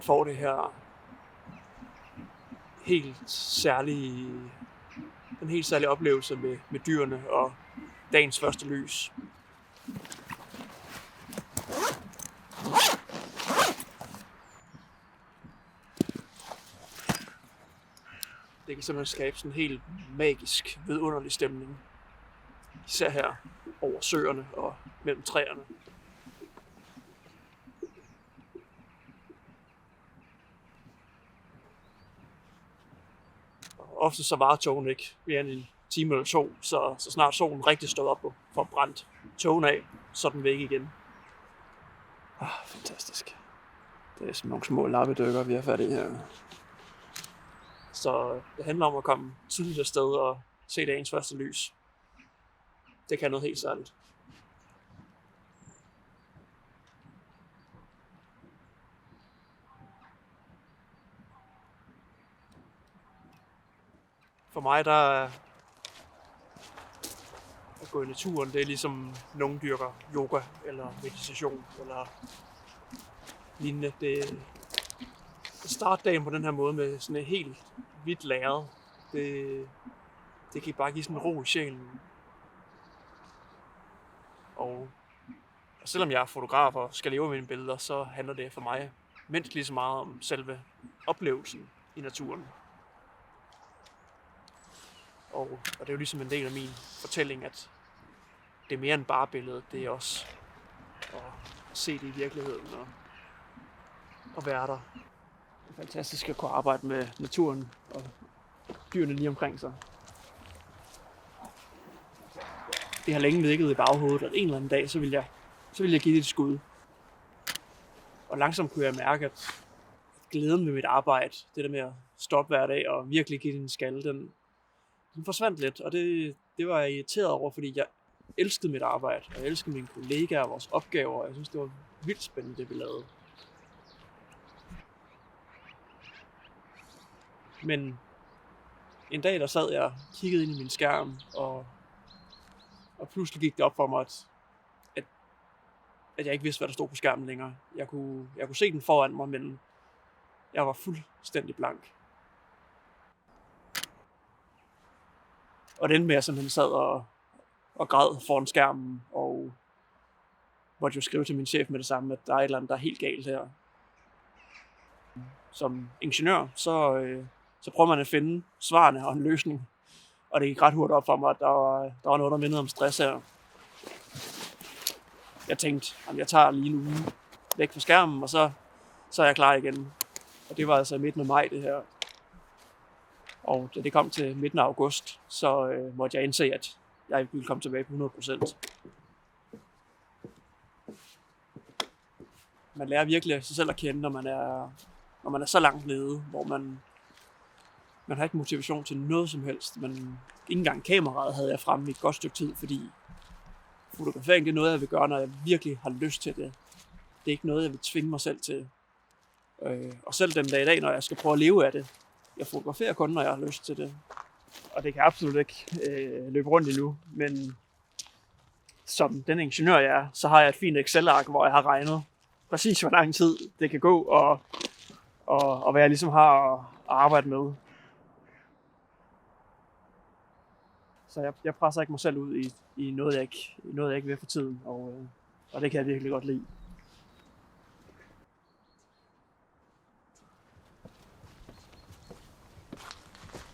får det her den helt særlige oplevelse med dyrene og dagens første lys. Det kan simpelthen skabe sådan en helt magisk, vidunderlig stemning. Især her over søerne og mellem træerne. Ofte så varer togen ikke mere end en time eller to, så snart solen rigtig står op for brændt togen af, så er den væk igen. Fantastisk. Det er sådan nogle små lappedykker, vi har fat i her. Så det handler om at komme tidligt afsted og se dagens første lys. Det kan noget helt særligt. For mig der er at gå i naturen, det er ligesom nogen dyrker yoga eller meditation eller lignende. Det at starte dagen på den her måde med sådan et helt hvidt lærred, det kan bare give sådan en ro i sjælen. Og selvom jeg er fotograf og skal leve med mine billeder, så handler det for mig mindst lige så meget om selve oplevelsen i naturen. Og det er jo ligesom en del af min fortælling, at det er mere end bare billedet. Det er også at se det i virkeligheden og være der. Det er fantastisk at kunne arbejde med naturen og dyrene lige omkring sig. Det har længe ligget i baghovedet, at en eller anden dag, så vil jeg give det et skud. Og langsomt kunne jeg mærke, at glæden ved mit arbejde, det der med at stoppe hver dag og virkelig give det en skalle, den forsvandt lidt. Og det var jeg irriteret over, fordi jeg elskede mit arbejde, og jeg elskede mine kollegaer og vores opgaver, og jeg synes, det var vildt spændende, det vi lavede. Men en dag, der sad jeg og kiggede ind i min skærm, og pludselig gik det op for mig, at jeg ikke vidste, hvad der stod på skærmen længere. Jeg kunne se den foran mig, men jeg var fuldstændig blank. Og det endte med, at jeg simpelthen sad og græd foran skærmen, og måtte jo skrive til min chef med det samme, at der er et eller andet, der er helt galt her. Som ingeniør, så prøver man at finde svarene og en løsning. Og det gik ret hurtigt op for mig, at der var noget, der mindede om stress her. Jeg tænkte, at jeg tager lige en uge væk fra skærmen, og så er jeg klar igen. Og det var altså i midten af maj, det her. Og da det kom til midten af august, så måtte jeg indse, at jeg ville komme tilbage på 100%. Man lærer virkelig sig selv at kende, når man er så langt nede, hvor man har ikke motivation til noget som helst. Men ikke engang kameraet havde jeg fremme i et godt stykke tid, fordi fotografering, det er noget, jeg vil gøre, når jeg virkelig har lyst til det. Det er ikke noget, jeg vil tvinge mig selv til. Og selv den dag i dag, når jeg skal prøve at leve af det, jeg fotograferer kun, når jeg har lyst til det. Og det kan absolut ikke løbe rundt endnu, men som den ingeniør jeg er, så har jeg et fint Excel-ark, hvor jeg har regnet præcis, hvor lang tid det kan gå, og hvad jeg ligesom har at arbejde med. Så jeg presser ikke mig selv ud i noget, jeg ikke vil for tiden, og det kan jeg virkelig godt lide.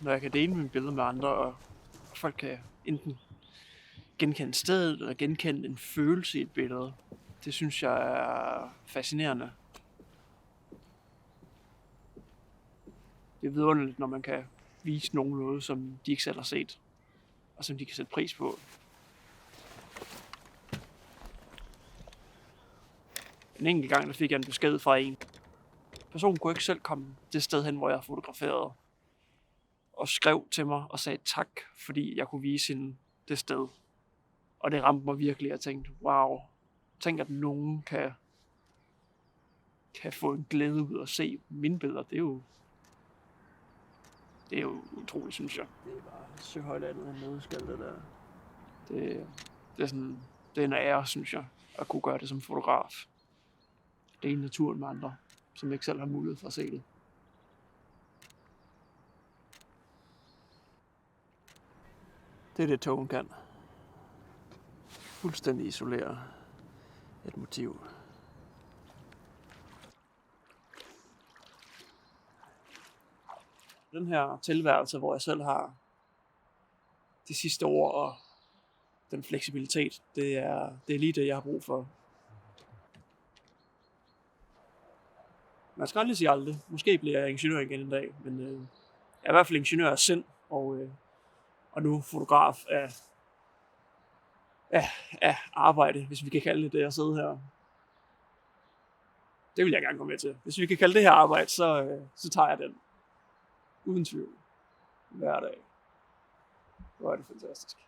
Når jeg kan dele mine billeder med andre, og folk kan enten genkende stedet, eller genkende en følelse i et billede, det synes jeg er fascinerende. Det er vidunderligt, når man kan vise nogen noget, som de ikke selv har set, og som de kan sætte pris på. En enkelt gang, der fik jeg en besked fra en. Personen kunne ikke selv komme det sted hen, hvor jeg fotograferede, og skrev til mig og sagde tak, fordi jeg kunne vise hende det sted. Og det ramte mig virkelig, jeg tænkte, wow, tænk at nogen kan få en glæde ud og se mine billeder. Det er jo utroligt, synes jeg. Det er bare Søhøjlandet og nødskal, det der. Det er en ære, synes jeg, at kunne gøre det som fotograf. Det er i naturen med andre. som ikke selv har mulighed for at se det. Det er det, togen kan. Fuldstændig isolere et motiv. Den her tilværelse, hvor jeg selv har de sidste ord og den fleksibilitet, det er lige det, jeg har brug for. Man skal aldrig sige aldrig. Måske bliver jeg ingeniør igen en dag, men jeg er i hvert fald ingeniør af sind, og nu fotograf af arbejde, hvis vi kan kalde det at sidde her. Det vil jeg gerne gå med til. Hvis vi kan kalde det her arbejde, så tager jeg den. Uden tvivl. Hver dag. Hvor er det fantastisk.